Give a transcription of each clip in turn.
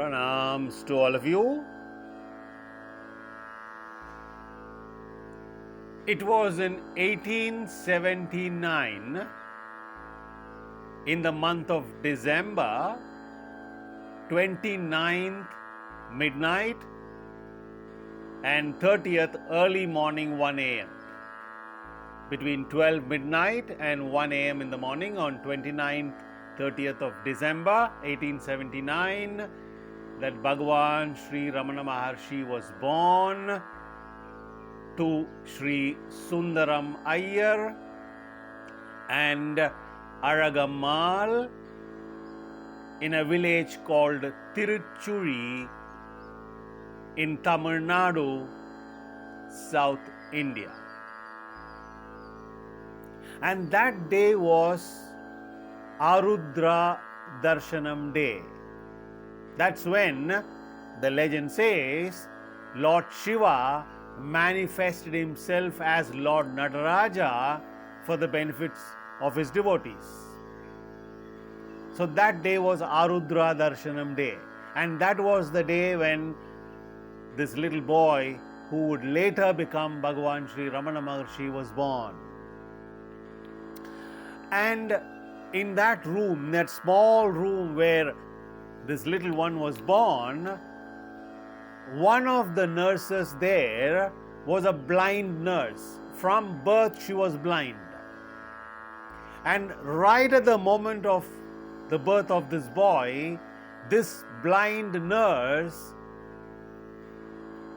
Pranams to all of you. It was in 1879, in the month of December, 29th midnight and 30th early morning 1 a.m. Between 12 midnight and 1 a.m. in the morning on 29th, 30th of December 1879, that Bhagavan Sri Ramana Maharshi was born to Sri Sundaram Iyer and Aragammal in a village called Tiruchuri in Tamilnadu, South India. And that day was Arudra Darshanam Day. That's when the legend says Lord Shiva manifested himself as Lord Nataraja for the benefits of his devotees. So that day was Arudra Darshanam Day, and that was the day when this little boy who would later become Bhagavan Sri Ramana Maharshi was born. And in that room, that small room where this little one was born, one of the nurses there was a blind nurse. From birth she was blind. And right at the moment of the birth of this boy, this blind nurse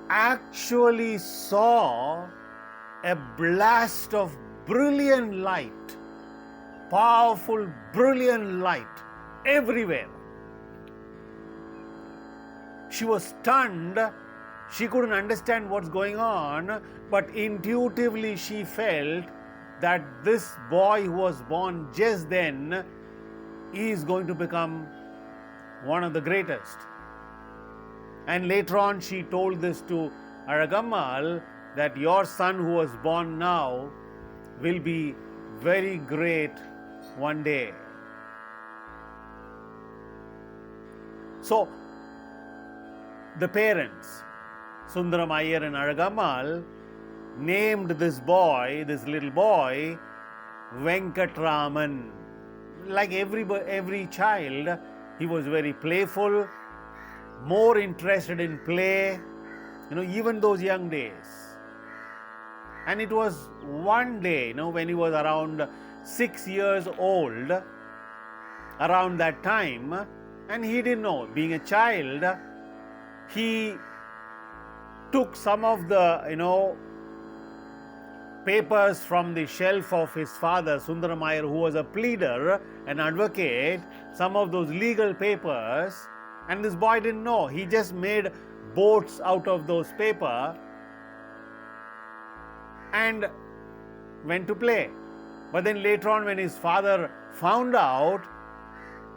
actually saw a blast of brilliant light, powerful, brilliant light everywhere. She was stunned. She couldn't understand what's going on, but intuitively she felt that this boy who was born just then is going to become one of the greatest. And later on she told this to Aragammal that your son who was born now will be very great one day. So the parents, Sundaram Iyer and Aragammal, named this boy, this little boy, Venkataraman. Like every child, he was very playful, more interested in play, even those young days. And it was one day, when he was around 6 years old, around that time, and he didn't know, being a child, he took some of the, papers from the shelf of his father, Sundaram Iyer, who was a pleader, an advocate, some of those legal papers, and this boy didn't know. He just made boats out of those paper and went to play. But then later on, when his father found out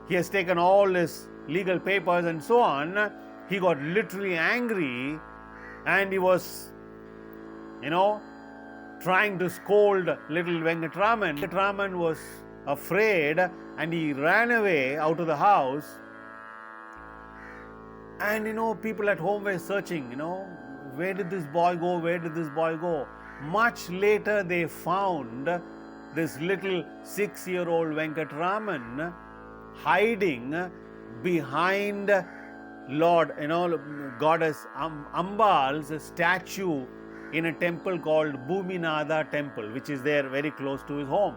he has taken all his legal papers and so on, he got literally angry and he was, trying to scold little Venkataraman. Venkataraman was afraid and he ran away out of the house. And people at home were searching, where did this boy go? Where did this boy go? Much later they found this little 6-year-old Venkataraman hiding behind Lord, Goddess Ambal's statue in a temple called Bhuminatha temple, which is there very close to his home.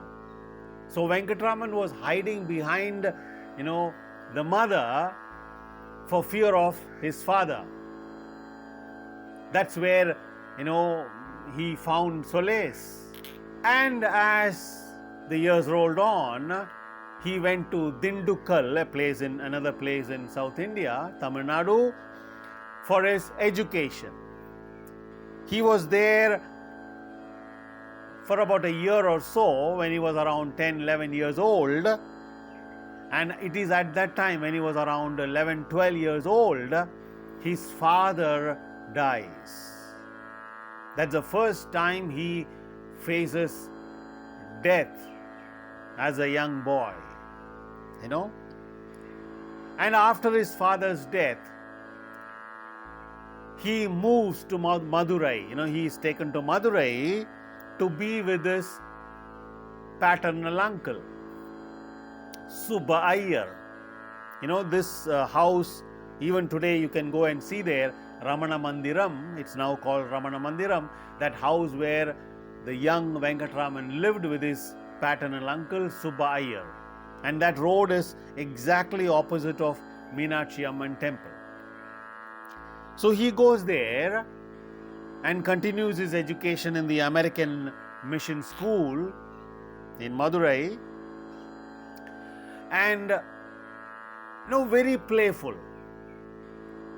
So Venkataraman was hiding behind, the mother for fear of his father. That's where, he found solace. And as the years rolled on, he went to Dindukkal, another place in South India, Tamil Nadu, for his education. He was there for about a year or so when he was around 10, 11 years old. And it is at that time when he was around 11, 12 years old, his father dies. That's the first time he faces death as a young boy, And after his father's death, he moves to Madurai. He is taken to Madurai to be with his paternal uncle, Subba Iyer. This house, even today you can go and see there, Ramana Mandiram, it's now called Ramana Mandiram, that house where the young Venkataraman lived with his paternal uncle, Subba Iyer. And that road is exactly opposite of Meenakshi Amman temple. So he goes there and continues his education in the American Mission School in Madurai, and very playful.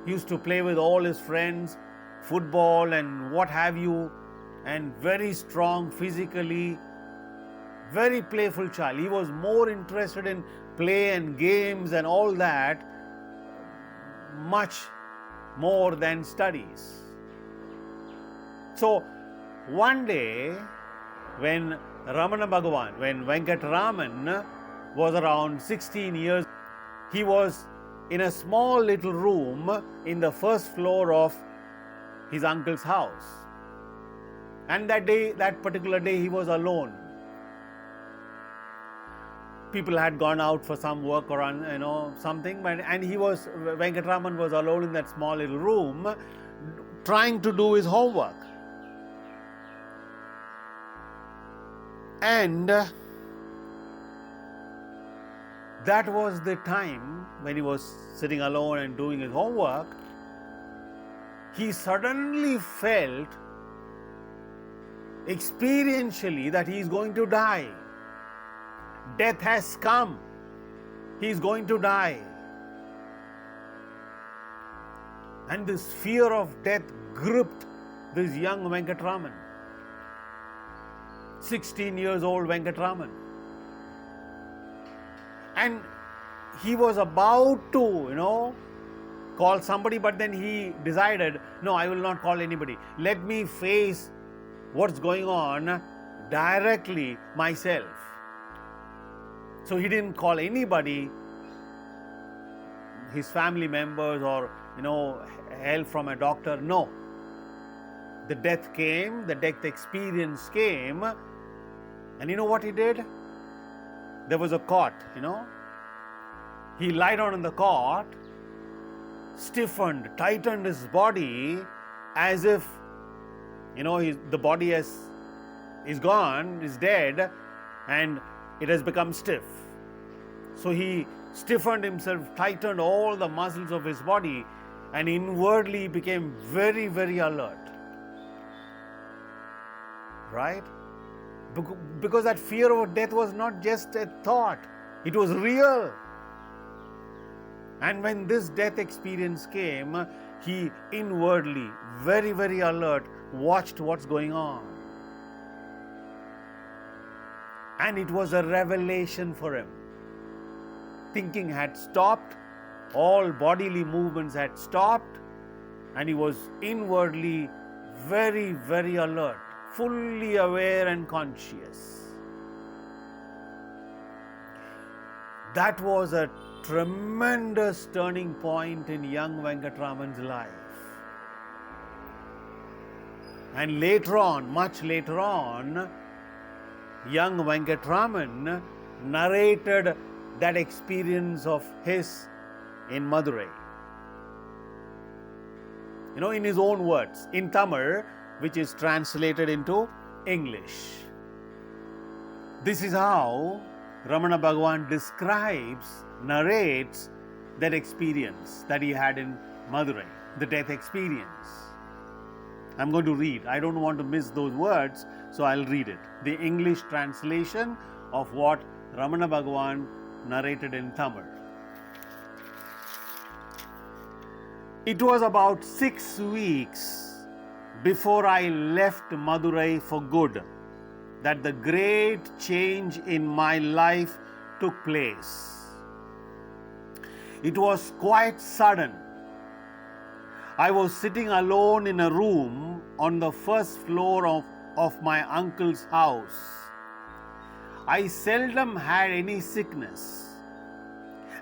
He used to play with all his friends, football and what have you, and very strong physically, very playful child. He was more interested in play and games and all that, much more than studies. So one day, when Venkataraman was around 16 years, he was in a small little room in the first floor of his uncle's house. And that particular day, he was alone. People had gone out for some work or something, and Venkataraman was alone in that small little room, trying to do his homework. And that was the time when he was sitting alone and doing his homework. He suddenly felt experientially that he is going to die. Death has come. He is going to die. And this fear of death gripped this young Venkataraman. 16 years old Venkataraman. And he was about to, call somebody, but then he decided, no, I will not call anybody. Let me face what's going on directly myself. So he didn't call anybody, his family members or, help from a doctor. No. The death came, the death experience came, and you know what he did? There was a cot, He lied down on the cot, stiffened, tightened his body as if, the body is gone, is dead, and it has become stiff. So he stiffened himself, tightened all the muscles of his body, and inwardly became very, very alert. Right? Because that fear of death was not just a thought, it was real. And when this death experience came, he inwardly, very, very alert, watched what's going on. And it was a revelation for him. Thinking had stopped, all bodily movements had stopped, and he was inwardly very, very alert, fully aware and conscious. That was a tremendous turning point in young Venkataraman's life. And later on, much later on, young Venkataraman narrated that experience of his in Madurai. In his own words, in Tamil, which is translated into English. This is how Ramana Bhagavan narrates that experience that he had in Madurai, the death experience. I'm going to read. I don't want to miss those words, so I'll read it. The English translation of what Ramana Bhagavan narrated in Tamil. It was about 6 weeks before I left Madurai for good that the great change in my life took place. It was quite sudden. I was sitting alone in a room on the first floor of my uncle's house. I seldom had any sickness.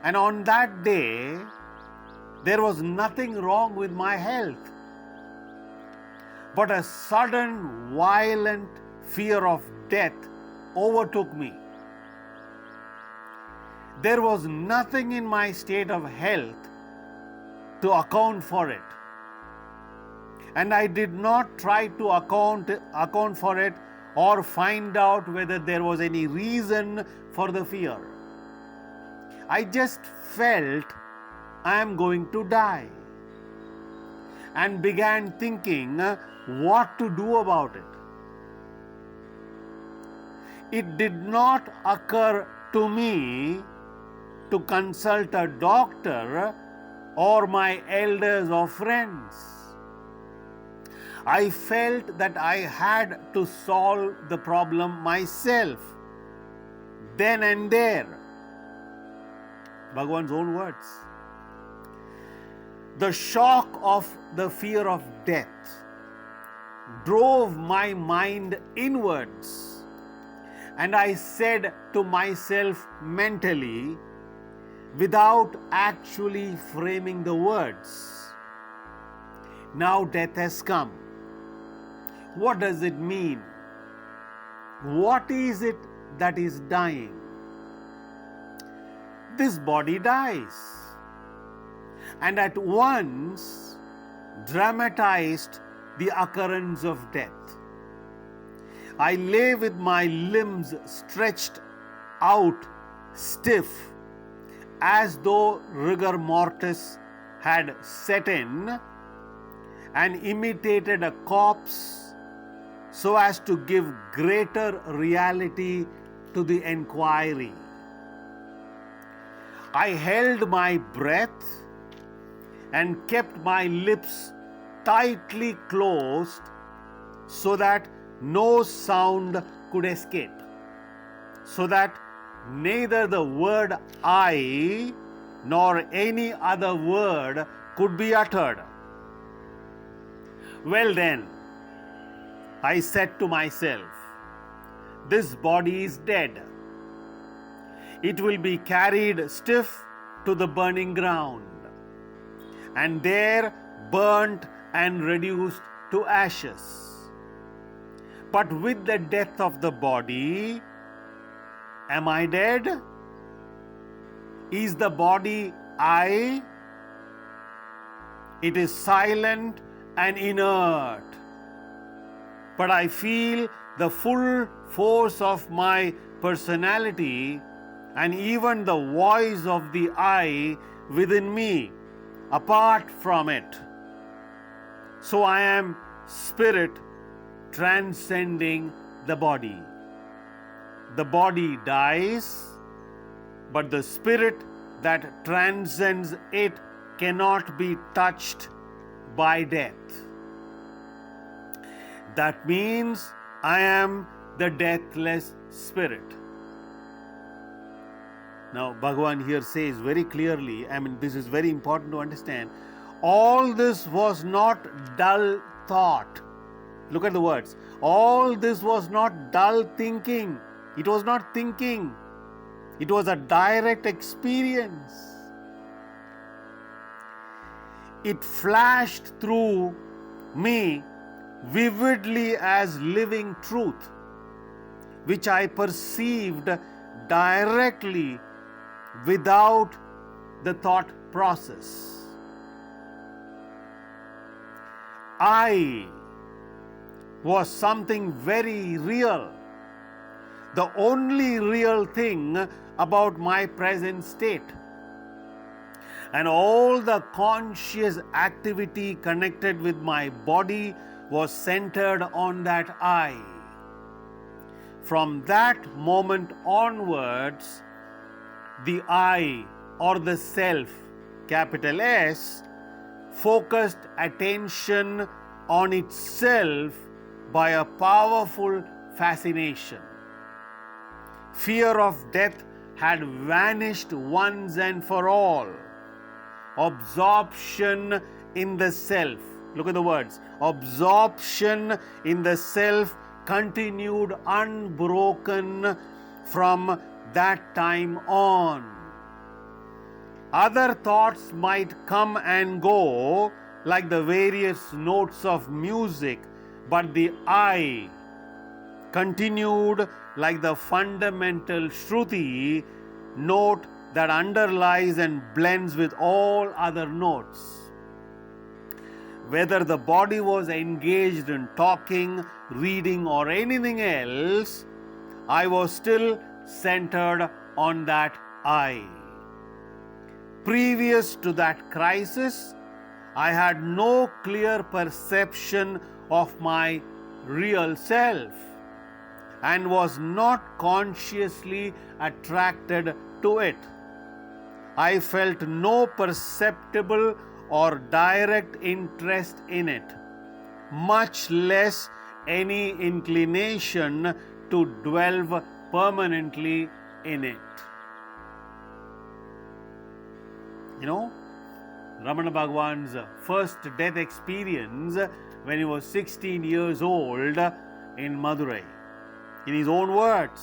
And on that day, there was nothing wrong with my health. but a sudden violent fear of death overtook me. There was nothing in my state of health to account for it. And I did not try to account for it or find out whether there was any reason for the fear. I just felt I am going to die and began thinking what to do about it. It did not occur to me to consult a doctor or my elders or friends. I felt that I had to solve the problem myself, then and there. Bhagavan's own words. The shock of the fear of death drove my mind inwards, and I said to myself mentally, without actually framing the words, now death has come. What does it mean? What is it that is dying? This body dies, and at once dramatized the occurrence of death. I lay with my limbs stretched out, stiff, as though rigor mortis had set in, and imitated a corpse so as to give greater reality to the enquiry. I held my breath and kept my lips tightly closed so that no sound could escape, so that neither the word I nor any other word could be uttered. Well then, I said to myself, this body is dead. It will be carried stiff to the burning ground, and there burnt and reduced to ashes. But with the death of the body, am I dead? Is the body I? It is silent and inert. But I feel the full force of my personality and even the voice of the I within me, apart from it. So I am spirit transcending the body. The body dies, but the spirit that transcends it cannot be touched by death. That means I am the deathless spirit. Now, Bhagavan here says very clearly, this is very important to understand, all this was not dull thought. Look at the words. All this was not dull thinking. It was not thinking. It was a direct experience. It flashed through me vividly as living truth, which I perceived directly without the thought process. I was something very real, the only real thing about my present state. And all the conscious activity connected with my body was centered on that I. From that moment onwards, the I or the self, capital S, focused attention on itself by a powerful fascination. Fear of death had vanished once and for all. Absorption in the self, look at the words, absorption in the self continued unbroken from that time on. Other thoughts might come and go like the various notes of music but the I continued like the fundamental Shruti note that underlies and blends with all other notes. Whether the body was engaged in talking, reading, or anything else, I was still centered on that I. Previous to that crisis, I had no clear perception of my real self and was not consciously attracted to it. I felt no perceptible or direct interest in it, much less any inclination to dwell permanently in it. You know, Ramana Bhagavan's first death experience when he was 16 years old in Madurai, in his own words.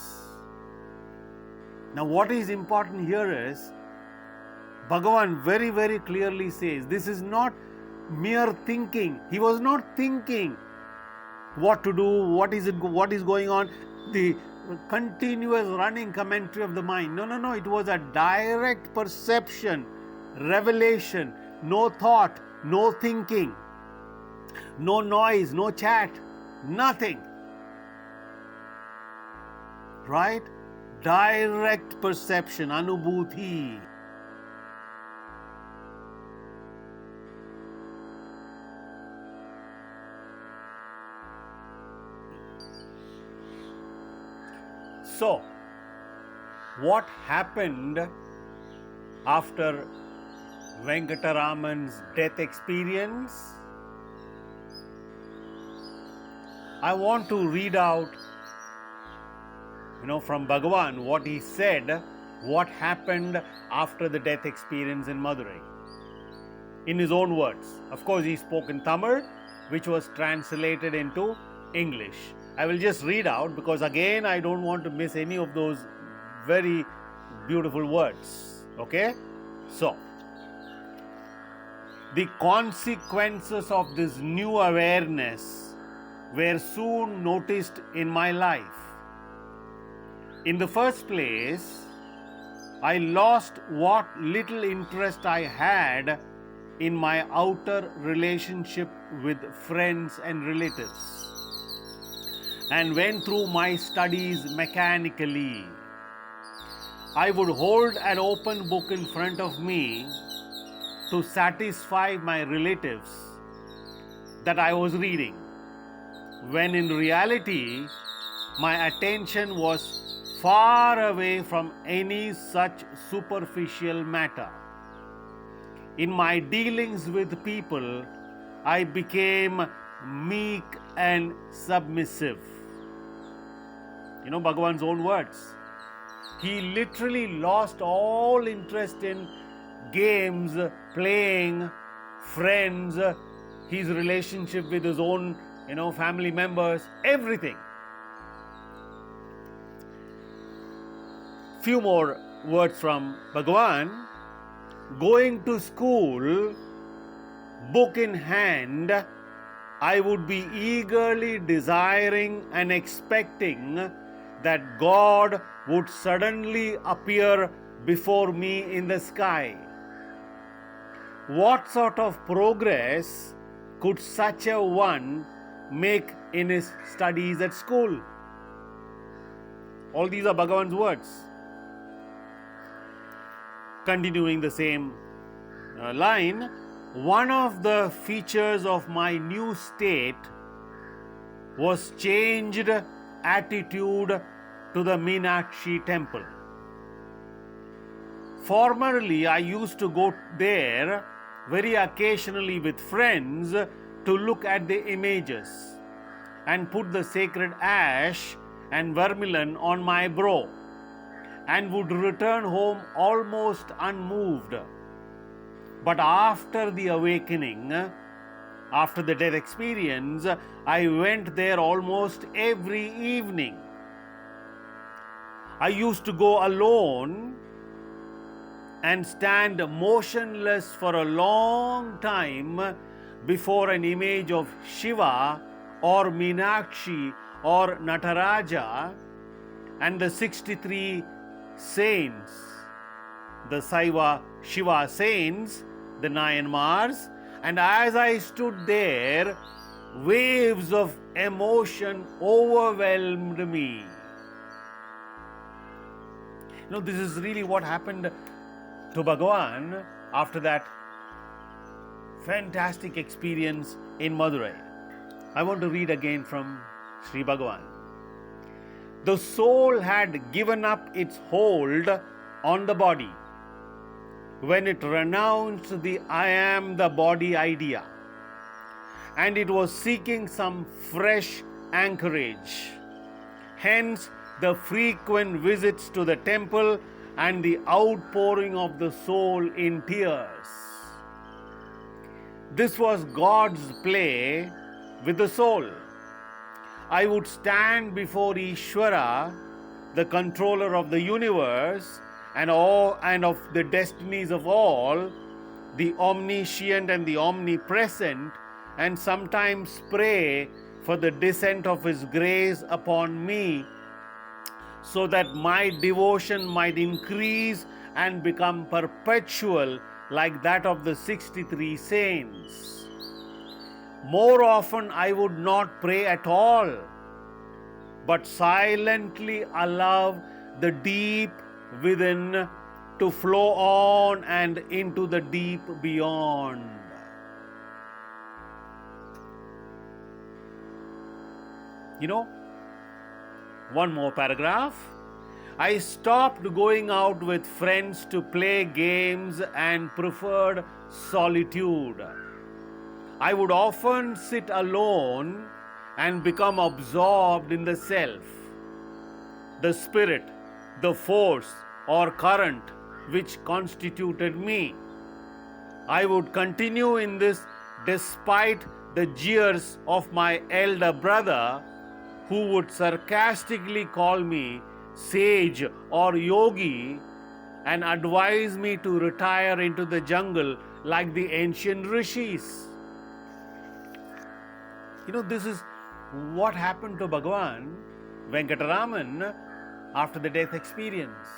Now, what is important here is Bhagavan very, very clearly says this is not mere thinking. He was not thinking what to do, what is going on, the continuous running commentary of the mind. No, it was a direct perception, revelation, no thought, no thinking, no noise, no chat, nothing. Right? Direct perception, anubhuti. So, what happened after Venkataraman's death experience? I want to read out, from Bhagavan what he said, what happened after the death experience in Madurai. In his own words. Of course, he spoke in Tamil, which was translated into English. I will just read out because again I don't want to miss any of those very beautiful words. Okay? So, the consequences of this new awareness were soon noticed in my life. In the first place, I lost what little interest I had in my outer relationship with friends and relatives, and went through my studies mechanically. I would hold an open book in front of me to satisfy my relatives that I was reading, when in reality my attention was far away from any such superficial matter. In my dealings with people, I became meek and submissive. Bhagavan's own words. He literally lost all interest in games, playing, friends, his relationship with his own, family members, everything. Few more words from Bhagavan. Going to school, book in hand, I would be eagerly desiring and expecting that God would suddenly appear before me in the sky. What sort of progress could such a one make in his studies at school? All these are Bhagavan's words. Continuing the same line, one of the features of my new state was changed attitude to the Meenakshi temple. Formerly, I used to go there very occasionally with friends to look at the images and put the sacred ash and vermilion on my brow, and would return home almost unmoved. But after the awakening, after the death experience, I went there almost every evening. I used to go alone and stand motionless for a long time before an image of Shiva or Meenakshi or Nataraja, and the 63 saints, the Saiva Shiva saints, the Nayanmars, and as I stood there, waves of emotion overwhelmed me. This is really what happened to Bhagavan after that fantastic experience in Madurai. I want to read again from Sri Bhagavan. The soul had given up its hold on the body when it renounced the I am the body idea, and it was seeking some fresh anchorage. Hence, the frequent visits to the temple and the outpouring of the soul in tears. This was God's play with the soul. I would stand before Ishvara, the controller of the universe and of the destinies of all, the omniscient and the omnipresent, and sometimes pray for the descent of His grace upon me, so that my devotion might increase and become perpetual like that of the 63 saints. More often I would not pray at all, but silently allow the deep within to flow on and into the deep beyond. One more paragraph. I stopped going out with friends to play games and preferred solitude. I would often sit alone and become absorbed in the self, the spirit, the force or current which constituted me. I would continue in this despite the jeers of my elder brother, who would sarcastically call me sage or yogi and advise me to retire into the jungle like the ancient rishis. This is what happened to Bhagavan Venkataraman after the death experience.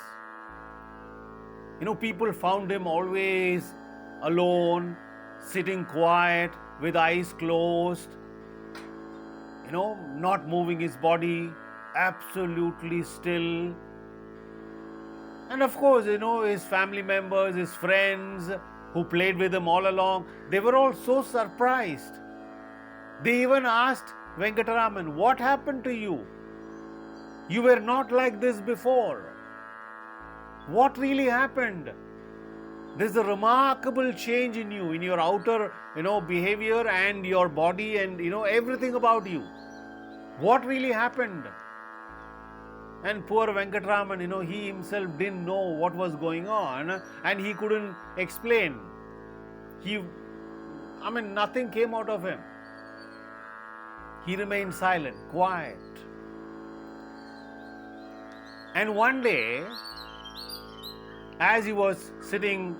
People found him always alone, sitting quiet with eyes closed, not moving his body, absolutely still. And of course, his family members, his friends who played with him all along, they were all so surprised. They even asked Venkataraman, what happened to you? You were not like this before. What really happened? There's a remarkable change in you, in your outer, behavior and your body and, everything about you. What really happened? And poor Venkataraman, he himself didn't know what was going on and he couldn't explain. Nothing came out of him. He remained silent, quiet. And one day, as he was sitting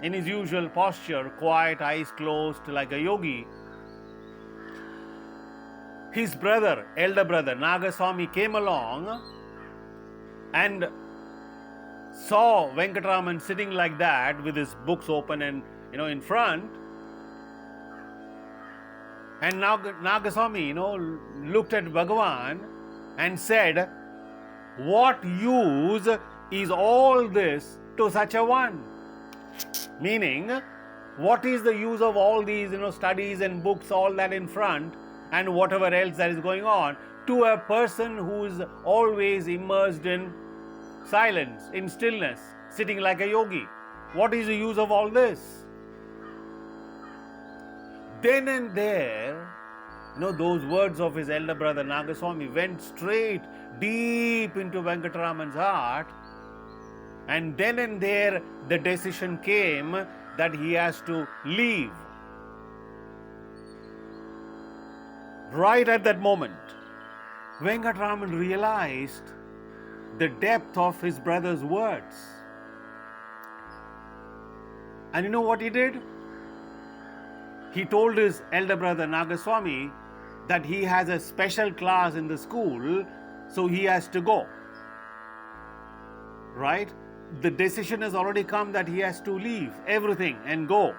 in his usual posture, quiet, eyes closed like a yogi, his elder brother, Nagaswami, came along and saw Venkataraman sitting like that with his books open and, in front. And now Nagaswami, looked at Bhagavan and said, what use is all this to such a one? Meaning, what is the use of all these, studies and books, all that in front, and whatever else that is going on, to a person who is always immersed in silence, in stillness, sitting like a yogi? What is the use of all this? Then and there, those words of his elder brother Nagaswami went straight deep into Venkataraman's heart, and then and there the decision came that he has to leave. Right at that moment, Venkataraman realized the depth of his brother's words. And you know what he did? He told his elder brother Nagaswami that he has a special class in the school, so he has to go. Right? The decision has already come that he has to leave everything and go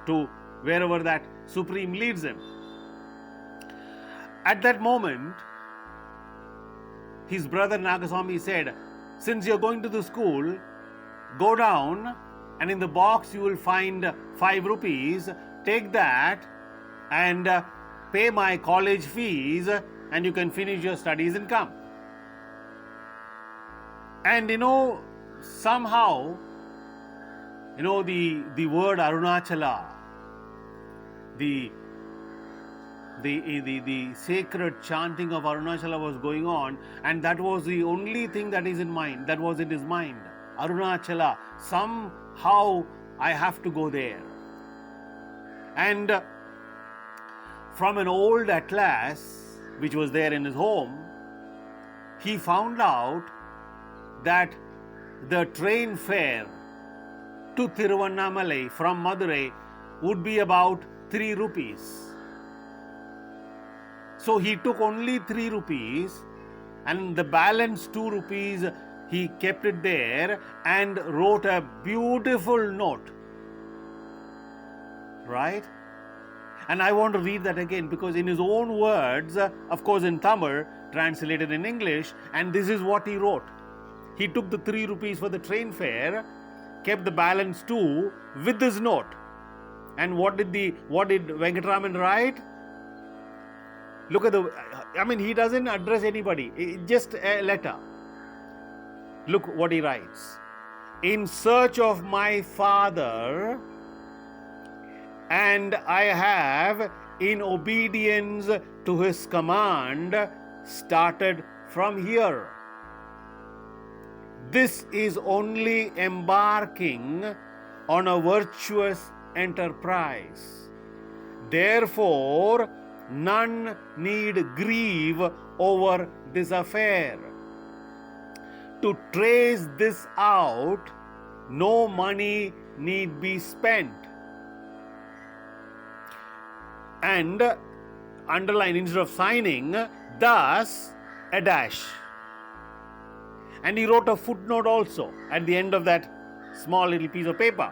to wherever that Supreme leads him. At that moment, his brother Nagaswami said, since you're going to the school, go down and in the box you will find 5 rupees. Take that and pay my college fees and you can finish your studies and come. And somehow, the word Arunachala, the sacred chanting of Arunachala was going on, and that was the only thing that was in his mind. Arunachala, somehow I have to go there. And from an old atlas which was there in his home, he found out that the train fare to Tiruvannamalai from Madurai would be about 3 rupees. So he took only 3 rupees and the balance 2 rupees he kept it there and wrote a beautiful note. Right? And I want to read that again because in his own words, of course in Tamil, translated in English, and this is what he wrote. He took the 3 rupees for the train fare, kept the balance 2 with this note. And what did Venkataraman write? Look at he doesn't address anybody, just a letter. Look what he writes. In search of my father, and I have, in obedience to his command, started from here. This is only embarking on a virtuous enterprise. Therefore, none need grieve over this affair. To trace this out, no money need be spent. And underline instead of signing, thus a dash. And he wrote a footnote also at the end of that small little piece of paper.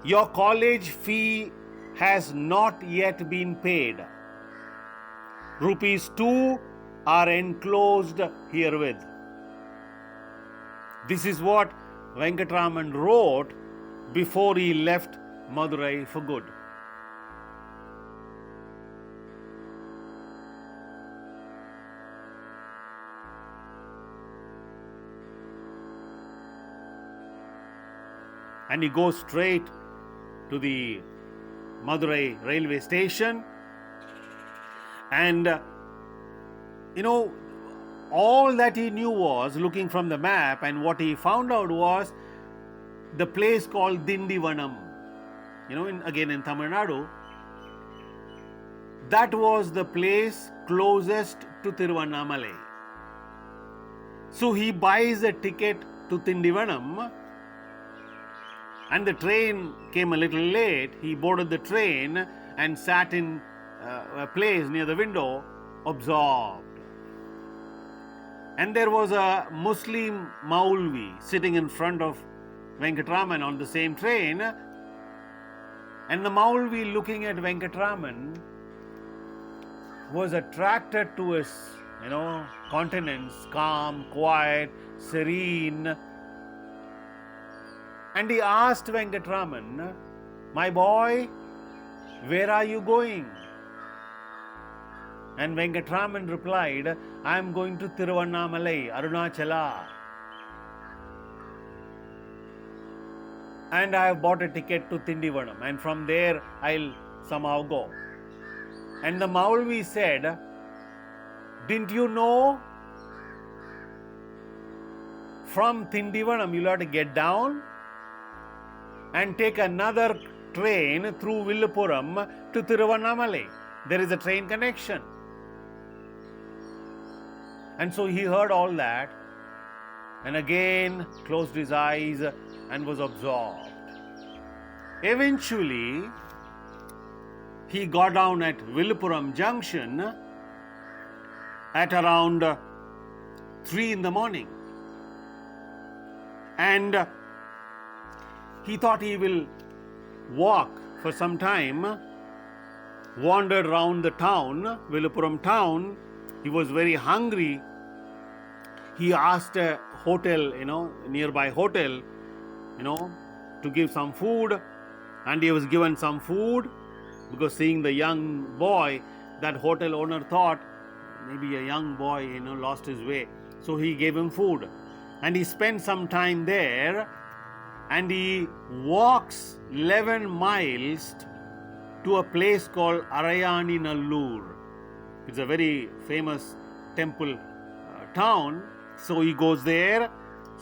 Your college fee has not yet been paid. Rupees 2 are enclosed herewith. This is what Venkataraman wrote before he left Madurai for good. And he goes straight to the Madurai railway station, and all that he knew was, looking from the map, and what he found out was the place called Dindivanam, again in Tamil Nadu. That was the place closest to Tiruvannamalai. So he buys a ticket to Dindivanam, and the train came a little late. He boarded the train and sat in a place near the window, absorbed. And there was a Muslim Maulvi sitting in front of Venkataraman on the same train. And the Maulvi, looking at Venkataraman, was attracted to his, countenance, calm, quiet, serene. And he asked Venkataraman, my boy, where are you going? And Venkataraman replied, I am going to Tiruvannamalai, Arunachala. And I have bought a ticket to Dindivanam, and from there I'll somehow go. And the Maulvi said, didn't you know? From Dindivanam you'll have to get down and take another train through Villupuram to Tiruvannamalai. There is a train connection. And so he heard all that and again closed his eyes and was absorbed. Eventually, he got down at Villupuram Junction at around 3 in the morning. And he thought he will walk for some time, wandered around the town, Villupuram town. He was very hungry. He asked a hotel, nearby hotel, to give some food, and he was given some food because seeing the young boy, that hotel owner thought maybe a young boy, lost his way. So he gave him food, and he spent some time there, and he walks 11 miles to a place called Arayani Nallur. It's a very famous temple town. So he goes there,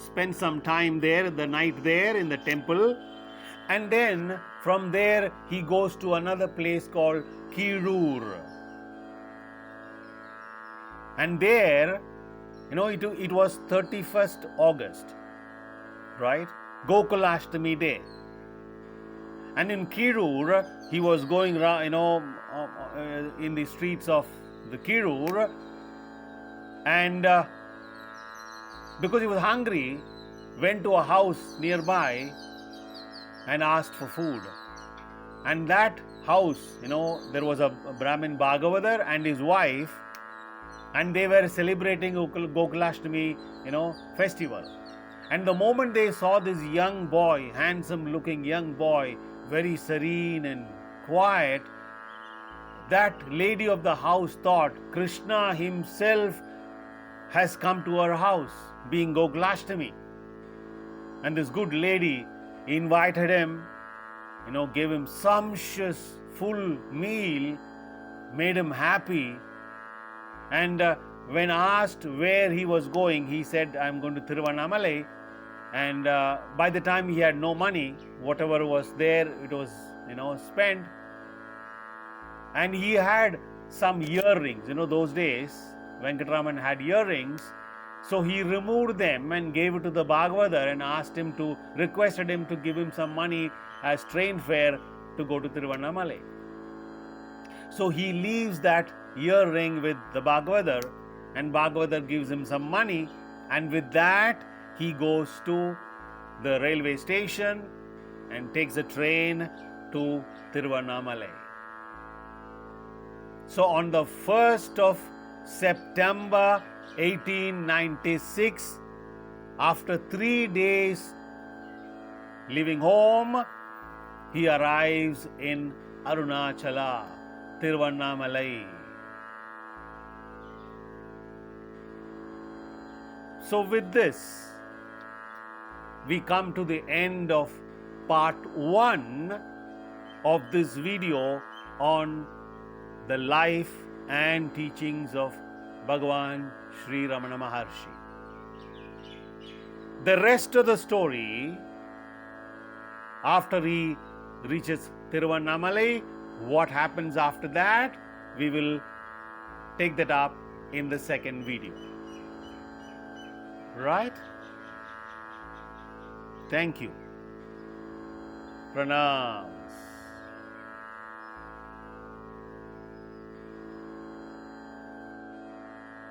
spends some time there, the night there in the temple, and then from there he goes to another place called Kirur. And there, it was 31st August, right? Gokulashtami day. And in Kirur, he was going around, in the streets of the Kirur, and because he was hungry, went to a house nearby and asked for food. And that house, there was a Brahmin Bhagavatar and his wife, and they were celebrating Gokulashtami, festival. And the moment they saw this young boy, handsome looking young boy, very serene and quiet, that lady of the house thought Krishna himself has come to her house, being Gokulashtami. And this good lady invited him, gave him sumptuous, full meal, made him happy. And when asked where he was going, he said, I'm going to Tiruvannamalai. And by the time he had no money, whatever was there, it was, spent. And he had some earrings. Those days, Venkataraman had earrings. So he removed them and gave it to the Bhagavatar and requested him to give him some money as train fare to go to Tiruvannamalai. So he leaves that earring with the Bhagavatar, and Bhagavatar gives him some money, and with that he goes to the railway station and takes a train to Tiruvannamalai. So on the 1st of September 1896, after 3 days leaving home, he arrives in Arunachala, Tiruvannamalai. So with this, we come to the end of part 1 of this video on the life and teachings of Bhagavan Sri Ramana Maharshi. The rest of the story, after he reaches Tiruvannamalai, what happens after that, we will take that up in the second video. Right? Thank you. Pranam.